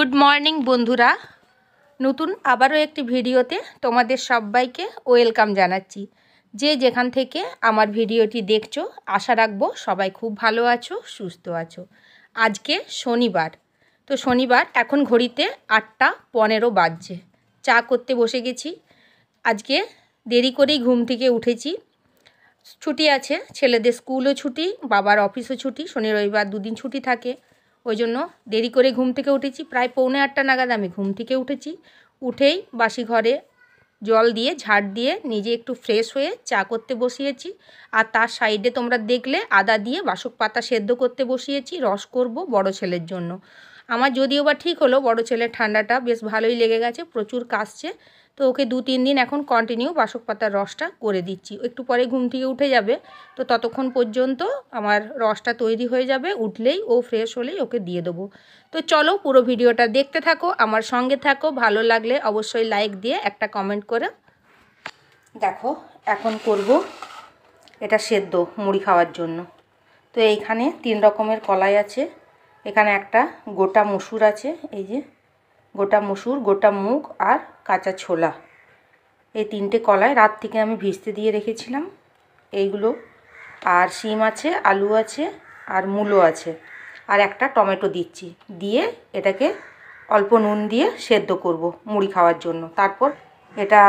Good morning বন্ধুরা, নতুন আবারও একটি ভিডিওতে তোমাদের সবাইকে ওয়েলকাম জানাচ্ছি। যে যেখান থেকে আমার ভিডিওটি দেখছো, আশা রাখবো সবাই খুব ভালো আছো, সুস্থ আছো। আজকে শনিবার, তো শনিবার এখন ঘড়িতে 8:15 বাজছে। চা করতে বসে গেছি। আজকে দেরি করেই ঘুম থেকে উঠেছি। ছুটি আছে, ছেলেদের স্কুলও ছুটি, বাবার অফিসও ছুটি, শনি রবিবার দুদিন ছুটি থাকে। ওই জন্য দেরি করে ঘুম থেকে উঠেছি। প্রায় 7:45 নাগাদ আমি ঘুম থেকে উঠেছি। উঠেই বাসি ঘরে জল দিয়ে ঝাড় দিয়ে নিজে একটু ফ্রেশ হয়ে চা করতে বসিয়েছি। আর তার সাইডে তোমরা দেখলে আদা দিয়ে বাসক পাতা সেদ্ধ করতে বসিয়েছি, রস করব বড় ছেলের জন্য। আমার যদিও বা ঠিক হলো, বড় ছেলের ঠান্ডাটা বেশ ভালোই লেগে গেছে, প্রচুর কাশছে। তো ওকে 2-3 দিন এখন কন্টিনিউ বাসক পাতার রসটা করে দিচ্ছি। একটু পরে ঘুম থেকে উঠে যাবে, তো ততক্ষণ পর্যন্ত আমার রসটা তৈরি হয়ে যাবে। উঠলেই ও ফ্রেশ হলেই ওকে দিয়ে দেবো। তো চলো পুরো ভিডিওটা দেখতে থাকো, আমার সঙ্গে থাকো। ভালো লাগলে অবশ্যই লাইক দিয়ে একটা কমেন্ট করে দেখো। এখন করব এটা সেদ্ধ মুড়ি খাওয়ার জন্য। তো এইখানে 3 রকমের কলাই আছে। এখানে একটা গোটা মসুর আছে, এই যে গোটা মসুর, গোটা মুগ আর কাঁচা ছোলা। এই 3টে কলাই রাত থেকে আমি ভিজতে দিয়ে রেখেছিলাম এইগুলো। আর শিম আছে, আলু আছে আর মূলো আছে, আর একটা টমেটো দিচ্ছি। দিয়ে এটাকে অল্প নুন দিয়ে সেদ্ধ করব মুড়ি খাওয়ার জন্য। তারপর এটা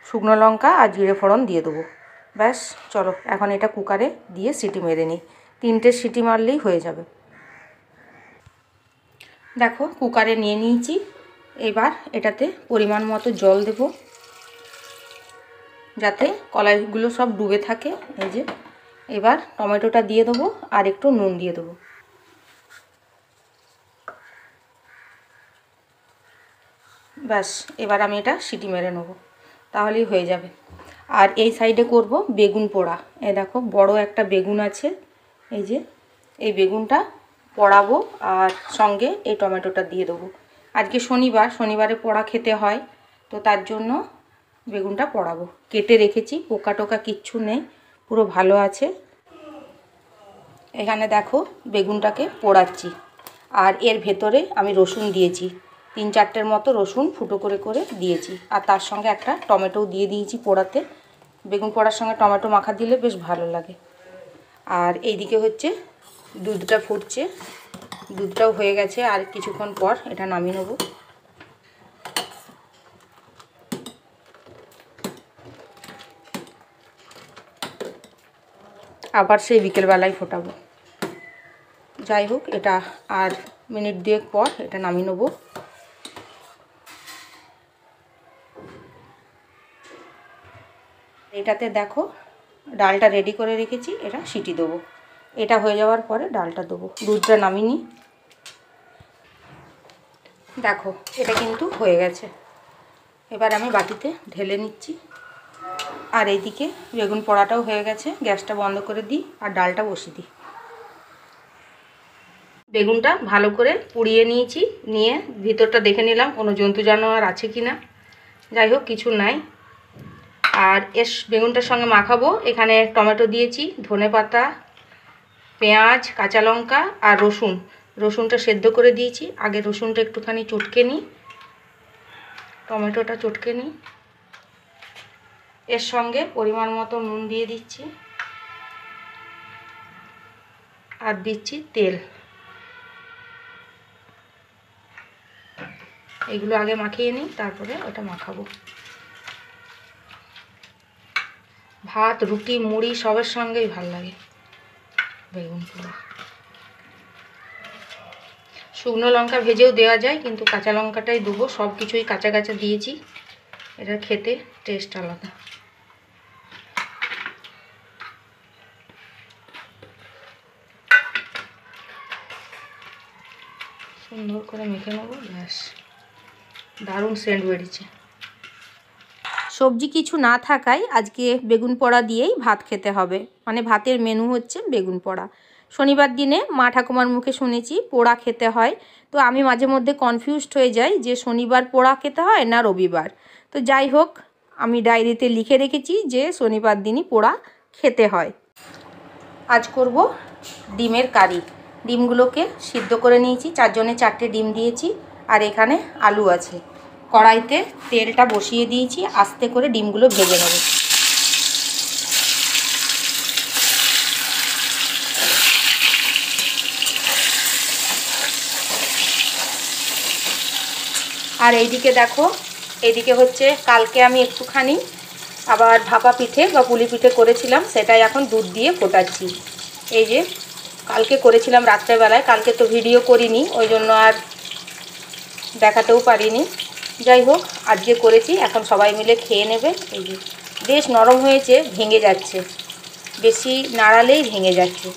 শুকনো লঙ্কা আর জিরে ফোড়ন দিয়ে দেবো। ব্যাস, চলো এখন এটা কুকারে দিয়ে সিটি মেরে নিই। 3টে সিটি মারলেই হয়ে যাবে। দেখো কুকারে নিয়ে নিয়েছি। এবার এটাতে পরিমাণ মতো জল দেব, যাতে কলাইগুলো সব ডুবে থাকে। এই যে এবার টমেটোটা দিয়ে দেবো আর একটু নুন দিয়ে দেবো। ব্যাস, এবার আমি এটা সিটি মেরে নেবো, তাহলেই হয়ে যাবে। আর এই সাইডে করব বেগুন পোড়া। এই দেখো বড় একটা বেগুন আছে, এই যে এই বেগুনটা পোড়াবো আর সঙ্গে এই টমেটোটা দিয়ে দেবো। আজকে শনিবার, শনিবারে পোড়া খেতে হয়, তো তার জন্য বেগুনটা পোড়াবো। কেটে রেখেছি, পোকা টোকা কিচ্ছু নেই, পুরো ভালো আছে। এখানে দেখো বেগুনটাকে পোড়াচ্ছি। আর এর ভেতরে আমি রসুন দিয়েছি, 3-4টের মতো রসুন ফুটো করে করে দিয়েছি। আর তার সঙ্গে একটা টমেটো দিয়ে দিয়েছি পোড়াতে। বেগুন পোড়ার সঙ্গে টমেটো মাখা দিলে বেশ ভালো লাগে। আর এইদিকে হচ্ছে দুধটা ফুটছে, দুধটাও হয়ে গেছে। আর কিছুক্ষণ পর এটা নামিয়ে নেব। আবার সেই বিকেলবেলায় ফোটাবো। যাই হোক, এটা আর মিনিট 2 পর এটা নামিয়ে নেব। এটাতে দেখো ডালটা রেডি করে রেখেছি, এটা সিটি দেবো। এটা হয়ে যাওয়ার পরে ডালটা দেবো। দুধটা নামিয়ে নিই। দেখো এটা কিন্তু হয়ে গেছে। এবার আমি বাটিতে ঢেলে নিচ্ছি। আর এইদিকে বেগুন পোড়াটাও হয়ে গেছে। গ্যাসটা বন্ধ করে দিই আর ডালটা বসিয়ে দিই। বেগুনটা ভালো করে পুড়িয়ে নিয়েছি, নিয়ে ভিতরটা দেখে নিলাম কোনো জন্তু জানোয়ার আছে কি না। যাই হোক, কিছু নাই। আর বেগুনটার সঙ্গে মাখাবো। এখানে টমেটো দিয়েছি, ধনেপাতা, পেঁয়াজ, কাঁচা লঙ্কা আর রসুন। রসুনটা সেদ্ধ করে দিয়েছি। আগে রসুনটা একটুখানি চটকে নিই, টমেটোটা চটকে নিই। এর সঙ্গে পরিমাণ মতো নুন দিয়ে দিচ্ছি আর দিচ্ছি তেল। এগুলো আগে মাখিয়ে নিই, তারপরে ওটা মাখাবো। ভাত, রুটি, মুড়ি সবের সঙ্গেই ভাল লাগে বেগুন পোড়া। শুকনো লঙ্কা ভেজেও দেওয়া যায়, কিন্তু কাঁচা লঙ্কাটাই দেবো। সব কিছুই কাঁচা কাঁচা দিয়েছি, এটা খেতে টেস্ট আলাদা। সুন্দর করে মেখে নেবো। ব্যাস, দারুণ সেন্ট বেরিয়েছে। সবজি কিছু না থাকায় আজকে বেগুন পোড়া দিয়েই ভাত খেতে হবে। মানে ভাতের মেনু হচ্ছে বেগুন পোড়া। শনিবার দিনে মা ঠাকুমার মুখে শুনেছি পোড়া খেতে হয়। তো আমি মাঝে মধ্যে কনফিউজড হয়ে যাই যে শনিবার পোড়া খেতে হয় না রবিবার। তো যাই হোক, আমি ডায়েরিতে লিখে রেখেছি যে শনিবার দিনই পোড়া খেতে হয়। আজ করব ডিমের কারি। ডিমগুলোকে সিদ্ধ করে নিয়েছি, 4 জনে 4টে ডিম দিয়েছি। আর এখানে আলু আছে। কড়াইতে তেলটা বসিয়ে দিয়েছি, আস্তে করে ডিমগুলো ভেজে নেব। আর এইদিকে দেখো, এইদিকে হচ্ছে কালকে আমি একটুখানি আবার ভাপা পিঠে বা পুলি পিঠে করেছিলাম, সেটাই এখন দুধ দিয়ে ফোটাচ্ছি। এই যে কালকে করেছিলাম রাত্রেবেলায়, কালকে তো ভিডিও করিনি, ওই জন্য আর দেখাতেও পারিনি। যাই হোক, আজকে করেছি, এখন সবাই মিলে খেয়ে নেবে। এই যে বেশ নরম হয়েছে, ভেঙে যাচ্ছে, বেশি নাড়ালেই ভেঙে যাচ্ছে।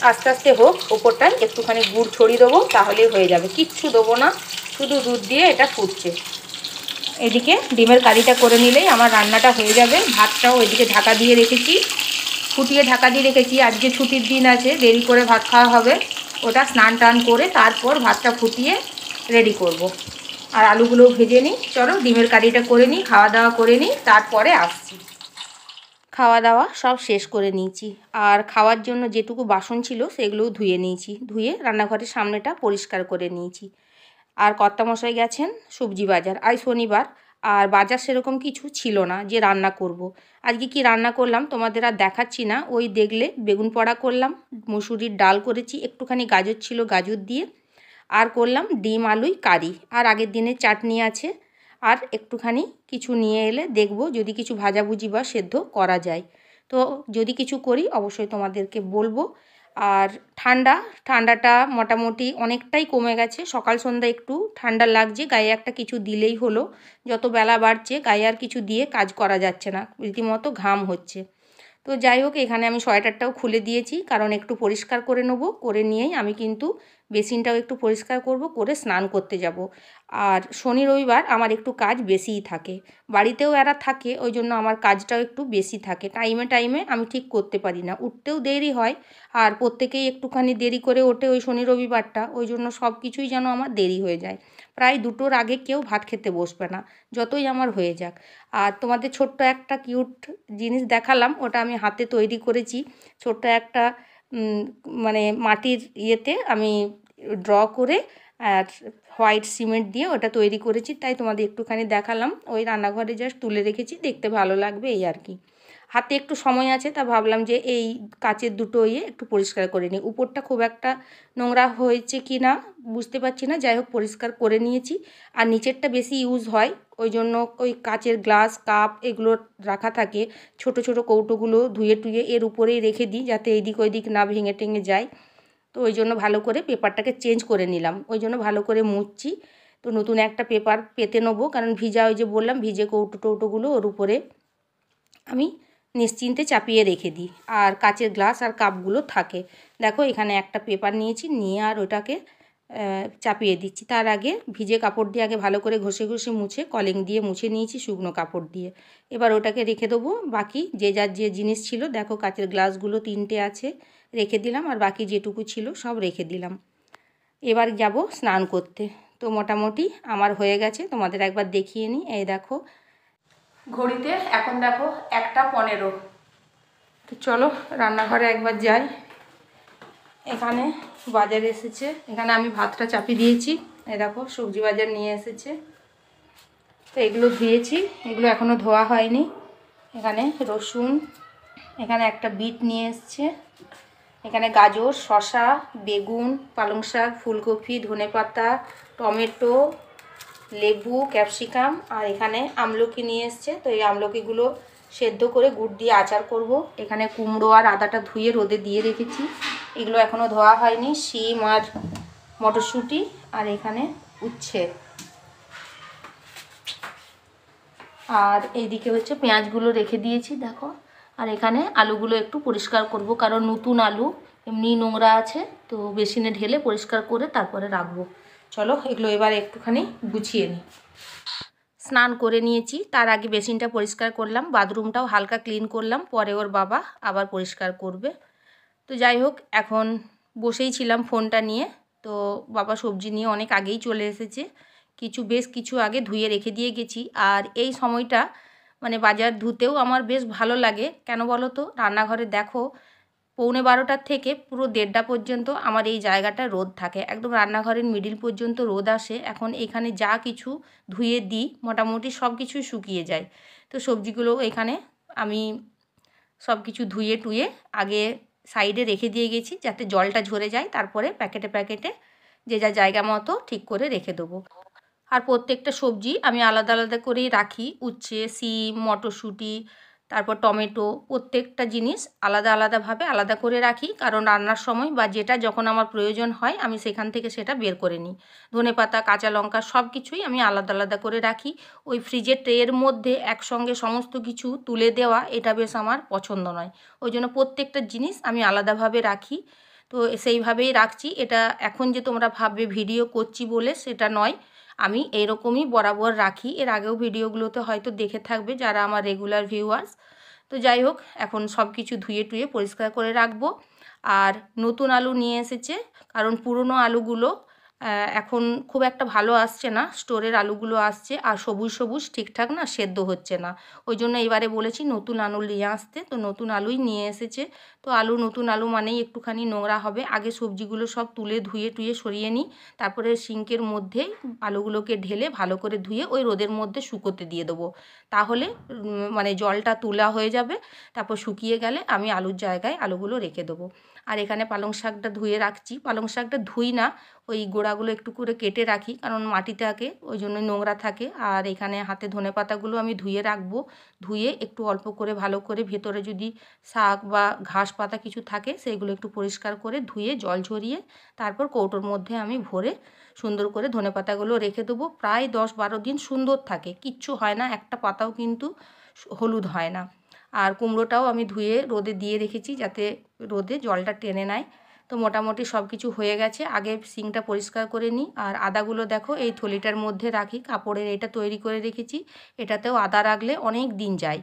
আস্তে আস্তে হোক, ওপরটায় একটুখানি গুড় ছড়িয়ে দেবো, তাহলেই হয়ে যাবে। কিচ্ছু দেবো না, শুধু দুধ দিয়ে এটা ফুটছে। এদিকে ডিমের কারিটা করে নিলেই আমার রান্নাটা হয়ে যাবে। ভাতটাও এদিকে ঢাকা দিয়ে রেখেছি, ফুটিয়ে ঢাকা দিয়ে রেখেছি। আজকে ছুটির দিন আছে, দেরি করে ভাত খাওয়া হবে। ওটা স্নান টান করে তারপর ভাতটা ফুটিয়ে রেডি করব। আর আলুগুলোও ভেজে নিই। চলো ডিমের কারিটা করে নিই, খাওয়া দাওয়া করে নিই, তারপরে আসছি। খাওয়া দাওয়া সব শেষ করে নিয়েছি। আর খাওয়ার জন্য যেটুকু বাসন ছিল সেগুলোও ধুয়ে নিয়েছি, ধুয়ে রান্নাঘরের সামনেটা পরিষ্কার করে নিয়েছি। আর কর্তামশাই গেছেন সবজি বাজার, আজ শনিবার, আর বাজার সেরকম কিছু ছিল না যে রান্না করব। আজকে কি রান্না করলাম তোমাদের আর দেখাচ্ছি না, ওই দেখলে বেগুন পোড়া করলাম, মুসুরির ডাল করেছি, একটুখানি গাজর ছিল গাজর দিয়ে, আর করলাম ডিম আলুই কারি, আর আগের দিনের চাটনি আছে। আর একটুখানি কিছু নিয়ে এলে দেখব যদি কিছু ভাজাভুজি বা সেদ্ধ করা যায়। তো যদি কিছু করি অবশ্যই তোমাদেরকে বলবো। আর ঠান্ডাটা মোটামুটি অনেকটাই কমে গেছে। সকাল সন্ধ্যা একটু ঠান্ডা লাগছে, গায়ে একটা কিছু দিলেই হলো। যত বেলা বাড়ছে গায়ে আর কিছু দিয়ে কাজ করা যাচ্ছে না, রীতিমতো ঘাম হচ্ছে। তো যাই হোক, এখানে আমি সোয়েটারটাও খুলে দিয়েছি, কারণ একটু পরিষ্কার করে নেবো, করে নিয়েই আমি কিন্তু বেসিনটাও একটু পরিষ্কার করব, করে স্নান করতে যাব। আর শনি রবিবার আমার একটু কাজ বেশিই থাকে, বাড়িতেও এরা থাকে, ওই জন্য আমার কাজটাও একটু বেশি থাকে। টাইমে টাইমে আমি ঠিক করতে পারি না, উঠতেও দেরি হয়। আর প্রত্যেকেই একটুখানি দেরি করে ওঠে ওই শনি রবিবারটা, ওই জন্য সব কিছুই যেন আমার দেরি হয়ে যায়। প্রায় 2টোর আগে কেউ ভাত খেতে বসবে না, যতই আমার হয়ে যাক। আর তোমাদের ছোট্ট একটা কিউট জিনিস দেখালাম, ওটা আমি হাতে তৈরি করেছি। ছোট্ট একটা মানে মাটির ইয়েতে আমি ড্র করে আর হোয়াইট সিমেন্ট দিয়ে ওটা তৈরি করেছি, তাই তোমাদের একটুখানি দেখালাম। ওই রান্নাঘরে জাস্ট তুলে রেখেছি, দেখতে ভালো লাগবে এই আর কি। হাতে একটু সময় আছে, তা ভাবলাম যে এই কাচের দুটো একটু পরিষ্কার করে নিই। উপরটা খুব একটা নোংরা হয়েছে কি না বুঝতে পারছি না, যাই হোক পরিষ্কার করে নিয়েছি। আর নিচেরটা বেশি ইউজ হয়, ওই জন্য ওই কাচের গ্লাস কাপ এগুলো রাখা থাকে, ছোট ছোট কৌটোগুলো ধুয়ে টুয়ে এর উপরেই রেখে দিই, যাতে এইদিক ওইদিক না ভেঙে টেঙে যায়। তো ওই জন্য ভালো করে পেপারটাকে চেঞ্জ করে নিলাম, ওই জন্য ভালো করে মুছছি। তো নতুন একটা পেপার পেতে নেবো, কারণ ভিজা, ওই যে বললাম ভিজে কৌটো টৌটোগুলো ওর উপরে আমি নিশ্চিন্তে চাপিয়ে রেখে দিই। আর কাচের গ্লাস আর কাপগুলো থাকে। দেখো এখানে একটা পেপার নিয়েছি, নিয়ে আর ওটাকে চাপিয়ে দিচ্ছি। তার আগে ভিজে কাপড় দিয়ে আগে ভালো করে ঘষে ঘষে মুছে কলিং দিয়ে মুছে নিয়েছি শুকনো কাপড় দিয়ে। এবার ওটাকে রেখে দেবো। বাকি যে যার যে জিনিস ছিল, দেখো কাচের গ্লাসগুলো 3টে আছে, রেখে দিলাম, আর বাকি যেটুকু ছিল সব রেখে দিলাম। এবার যাব স্নান করতে। তো মোটামুটি আমার হয়ে গেছে, তোমাদের একবার দেখিয়ে নিই। এই দেখো ঘড়িতে এখন দেখো 1টা 15। তো চলো রান্নাঘরে একবার যাই। এখানে বাজার এসেছে, এখানে আমি ভাতটা চাপিয়ে দিয়েছি। এই দেখো সবজি বাজার নিয়ে এসেছে, তো এগুলো ধুয়েছি, এগুলো এখনও ধোয়া হয়নি। এখানে রসুন, এখানে একটা বিট নিয়ে এসছে, এখানে গাজর, শসা, বেগুন, পালং শাক, ফুলকপি, ধনেপাতা, টমেটো, লেবু, ক্যাপসিকাম, আর এখানে আমলকি নিয়ে এসছে। তো এই আমলকিগুলো সেদ্ধ করে গুড় দিয়ে আচার করব। এখানে কুমড়ো আর আদাটা ধুয়ে রোদে দিয়ে রেখেছি, এগুলো এখনও ধোয়া হয়নি। শিম আর মটরশুঁটি, আর এখানে উচ্ছে, আর এইদিকে হচ্ছে পেঁয়াজগুলো রেখে দিয়েছি দেখো। আর এখানে আলুগুলো একটু পরিষ্কার করব, কারণ নতুন আলু এমনি নোংরা আছে, তো বেসিনে ঢেলে পরিষ্কার করে তারপরে রাখবো। চলো এগুলো এবার একটুখানি গুছিয়ে নিই। স্নান করে নিয়েছি, তার আগে বেসিনটা পরিষ্কার করলাম, বাথরুমটাও হালকা ক্লিন করলাম, পরে ওর বাবা আবার পরিষ্কার করবে। তো যাই হোক, এখন বসেই ছিলাম ফোনটা নিয়ে। তো বাবা সবজি নিয়ে অনেক আগেই চলে এসেছে, বেশ কিছু আগে ধুয়ে রেখে দিয়ে গেছি। আর এই সময়টা মানে বাজার ধুতেও আমার বেশ ভালো লাগে, কেন বলো তো, রান্নাঘরে দেখো 12:15 থেকে পুরো 1:30 পর্যন্ত আমার এই জায়গাটা রোদ থাকে, একদম রান্নাঘরের মিডিল পর্যন্ত রোদ আসে। এখন এখানে যা কিছু ধুয়ে দিই মোটামুটি সব কিছুই শুকিয়ে যায়। তো সবজিগুলো এখানে আমি সব কিছু ধুয়ে টুয়ে আগে সাইডে রেখে দিয়ে গেছি যাতে জলটা ঝরে যায়, তারপরে প্যাকেটে প্যাকেটে যে যা জায়গা মতো ঠিক করে রেখে দেবো। আর প্রত্যেকটা সবজি আমি আলাদা আলাদা করেই রাখি, উচ্ছে, শিম, মটরশুঁটি, তারপর টমেটো, প্রত্যেকটা জিনিস আলাদা আলাদাভাবে আলাদা করে রাখি, কারণ রান্নার সময় বা যেটা যখন আমার প্রয়োজন হয় আমি সেখান থেকে সেটা বের করে নিই। ধনেপাতা, কাঁচা লঙ্কা সব কিছুই আমি আলাদা আলাদা করে রাখি। ওই ফ্রিজের ট্রের মধ্যে একসঙ্গে সমস্ত কিছু তুলে দেওয়া এটা বেশ আমার পছন্দ নয়, ওই জন্য প্রত্যেকটা জিনিস আমি আলাদাভাবে রাখি। তো সেইভাবেই রাখছি। এটা এখন যে তোমরা ভাববে ভিডিও করছি বলে, সেটা নয়, আমি এরকমই বরাবর রাখি। এর আগেও ভিডিওগুলোতে হয়তো দেখে থাকবে যারা আমার রেগুলার ভিউয়ার্স। তো যাই হোক, এখন সব কিছু ধুয়ে টুয়ে পরিষ্কার করে রাখবো। আর নতুন আলু নিয়ে এসেছে, কারণ পুরনো আলুগুলো এখন খুব একটা ভালো আসছে না, স্টোরের আলুগুলো আসছে আর সবুজ সবুজ ঠিকঠাক না সেদ্ধ হচ্ছে না। ওই জন্য এবারে বলেছি নতুন আলু নিয়ে আসতে, তো নতুন আলুই নিয়ে এসেছে। তো নতুন আলু মানেই একটুখানি নোংরা হবে। আগে সবজিগুলো সব তুলে ধুয়ে টুয়ে সরিয়ে নিই, তারপরে সিঙ্কের মধ্যে আলুগুলোকে ঢেলে ভালো করে ধুয়ে ওই রোদের মধ্যে শুকোতে দিয়ে দেবো। তাহলে মানে জলটা তোলা হয়ে যাবে, তারপর শুকিয়ে গেলে আমি আলুর জায়গায় আলুগুলো রেখে দেবো। আর এখানে পালং শাকটা ধুয়ে রাখছি। পালং শাকটা ধুই না, ওই গোড়াগুলো একটু করে কেটে রাখি, কারণ মাটি থাকে ওই জন্য নোংরা থাকে। আর এখানে হাতে ধনেপাতাগুলো আমি ধুয়ে রাখবো। ধুয়ে একটু অল্প করে ভালো করে ভেতরে যদি শাক বা ঘাস পাতা কিছু থাকে সেগুলো একটু পরিষ্কার করে ধুয়ে জল ঝরিয়ে তারপর কৌটোর মধ্যে আমি ভরে সুন্দর করে ধনেপাতাগুলো রেখে দেবো। প্রায় 10-12 দিন সুন্দর থাকে, কিচ্ছু হয় না, একটা পাতাও কিন্তু হলুদ হয় না। আর কুমড়োটাও আমি ধুয়ে রোদে দিয়ে রেখেছি যাতে রোদে জলটা টেনে নেয়। তো মোটামুটি সব কিছু হয়ে গেছে। আগে সিঙ্কটা পরিষ্কার করে নিই। আর আদাগুলো দেখো এই থলিটার মধ্যে রাখি, কাপড়ের এটা তৈরি করে রেখেছি। এটাতেও আদা রাখলে অনেক দিন যায়,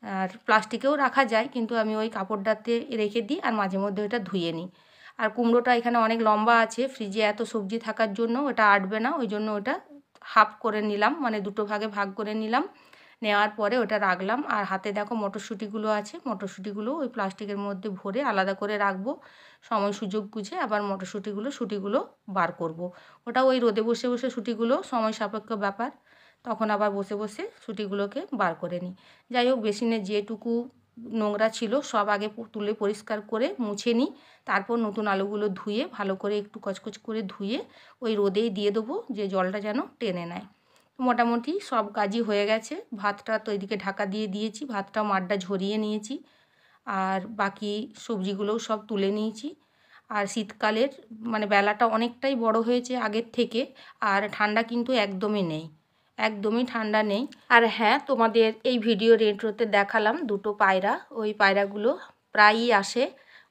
আর প্লাস্টিকেও রাখা যায়, কিন্তু আমি ওই কাপড়টাতে রেখে দিই আর মাঝে মধ্যে ওটা ধুয়ে নিই। আর কুমড়োটা এখানে অনেক লম্বা আছে, ফ্রিজে এত সবজি থাকার জন্য ওটা আটবে না, ওই জন্য ওটা হাফ করে নিলাম, মানে দুটো ভাগে ভাগ করে নিলাম। নেওয়ার পরে ওটা রাখলাম। আর হাতে দেখো মটরশুঁটিগুলো আছে, মটরশুঁটিগুলো ওই প্লাস্টিকের মধ্যে ভরে আলাদা করে রাখবো। সময় সুযোগ বুঝে আবার শুঁটিগুলো বার করব। ওটা ওই রোদে বসে বসে শুঁটিগুলো সময় সাপেক্ষ ব্যাপার, তখন আবার বসে বসে শুঁটিগুলোকে বার করে নিই। যাই হোক, বেসিনে যেটুকু নোংরা ছিল সব আগে তুলে পরিষ্কার করে মুছে নিই, তারপর নতুন আলুগুলো ধুয়ে ভালো করে একটু কচকচ করে ধুয়ে ওই রোদেই দিয়ে দেবো, যে জলটা যেন টেনে নেয়। মোটামুটি সব কাজই হয়ে গেছে। ভাতটা তো এদিকে ঢাকা দিয়ে দিয়েছি, ভাতটা মাড়টা ঝরিয়ে নিয়েছি, আর বাকি সবজিগুলোও সব তুলে নিয়েছি। আর শীতকালের মানে বেলাটা অনেকটাই বড় হয়েছে আগের থেকে, আর ঠান্ডা কিন্তু একদমই নেই, একদমই ঠান্ডা নেই। আর হ্যাঁ, তোমাদের এই ভিডিওর ইন্ট্রোতে দেখালাম দুটো পায়রা, ওই পায়রাগুলো প্রায়ই আসে।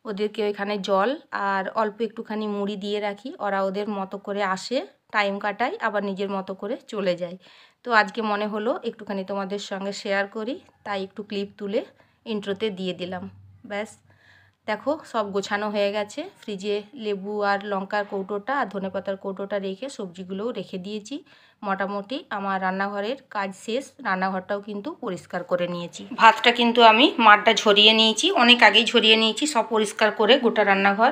ওদেরকে ওইখানে জল আর অল্প একটুখানি মুড়ি দিয়ে রাখি, ওরা ওদের মতো করে আসে, টাইম কাটায়, আবার নিজের মতো করে চলে যায়। তো আজকে মনে হলো একটুখানি তোমাদের সঙ্গে শেয়ার করি, তাই একটু ক্লিপ তুলে ইন্ট্রোতে দিয়ে দিলাম। ব্যাস, দেখো সব গোছানো হয়ে গেছে। ফ্রিজে লেবু আর লঙ্কার কৌটোটা আর ধনেপাতার কৌটোটা রেখে সবজিগুলোও রেখে দিয়েছি। মোটামুটি আমার রান্নাঘরের কাজ শেষ, রান্নাঘরটাও কিন্তু পরিষ্কার করে নিয়েছি। ভাতটা কিন্তু আমি মাড়টা ঝরিয়ে নিয়েছি, অনেক আগেই ঝরিয়ে নিয়েছি, সব পরিষ্কার করে গোটা রান্নাঘর।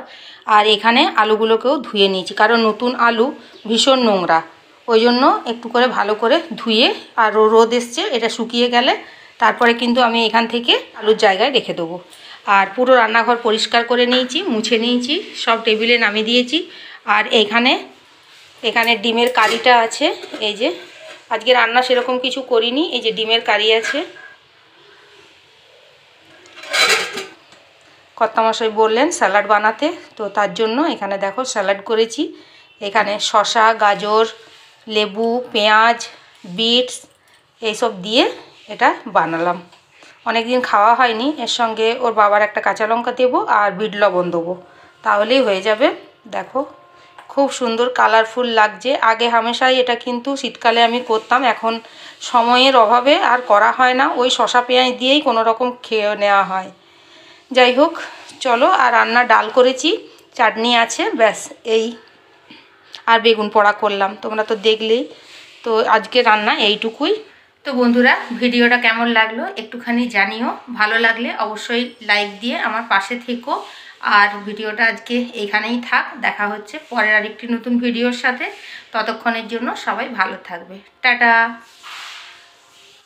আর এখানে আলুগুলোকেও ধুয়ে নিয়েছি, কারণ নতুন আলু ভীষণ নোংরা, ওই জন্য একটু করে ভালো করে ধুয়ে, আর রোদ এসছে, এটা শুকিয়ে গেলে তারপরে কিন্তু আমি এখান থেকে আলুর জায়গায় রেখে দেবো। আর পুরো রান্নাঘর পরিষ্কার করে নিয়েছি, মুছে নিয়েছি, সব টেবিলে নামিয়ে দিয়েছি। আর এখানে ডিমের কারিটা আছে, এই যে আজকে রান্না সেরকম কিছু করিনি, এই যে ডিমের কারি আছে। কর্তামশাই বললেন স্যালাড বানাতে, তো তার জন্য এখানে দেখো স্যালাড করেছি। এখানে শসা, গাজর, লেবু, পেঁয়াজ, বিটস এইসব দিয়ে এটা বানালাম। অনেক দিন খাওয়া হয়নি, এর সঙ্গে ওর বাবার একটা কাঁচা লঙ্কা দেবো আর বিট লবণ দেবো, তাহলেই হয়ে যাবে। দেখো খুব সুন্দর কালারফুল লাগছে। আগে হামেশাই এটা কিন্তু শীতকালে আমি করতাম, এখন সময়ের অভাবে আর করা হয় না, ওই শসা পেঁয়াজ দিয়েই কোনো রকম খেয়ে নেওয়া হয়। যাই হোক চলো, আর রান্না ডাল করেছি, চাটনি আছে, ব্যাস এই, আর বেগুন পোড়া করলাম, তোমরা তো দেখলেই। তো আজকে রান্না এইটুকুই। তো বন্ধুরা, ভিডিওটা কেমন লাগলো একটুখানি জানিও। ভালো লাগলে অবশ্যই লাইক দিয়ে আমার পাশে থেকো। আর ভিডিওটা আজকে এইখানেই থাক, দেখা হচ্ছে পরের আরেকটি নতুন ভিডিওর সাথে। ততক্ষণের জন্য সবাই ভালো থাকবে। টাটা।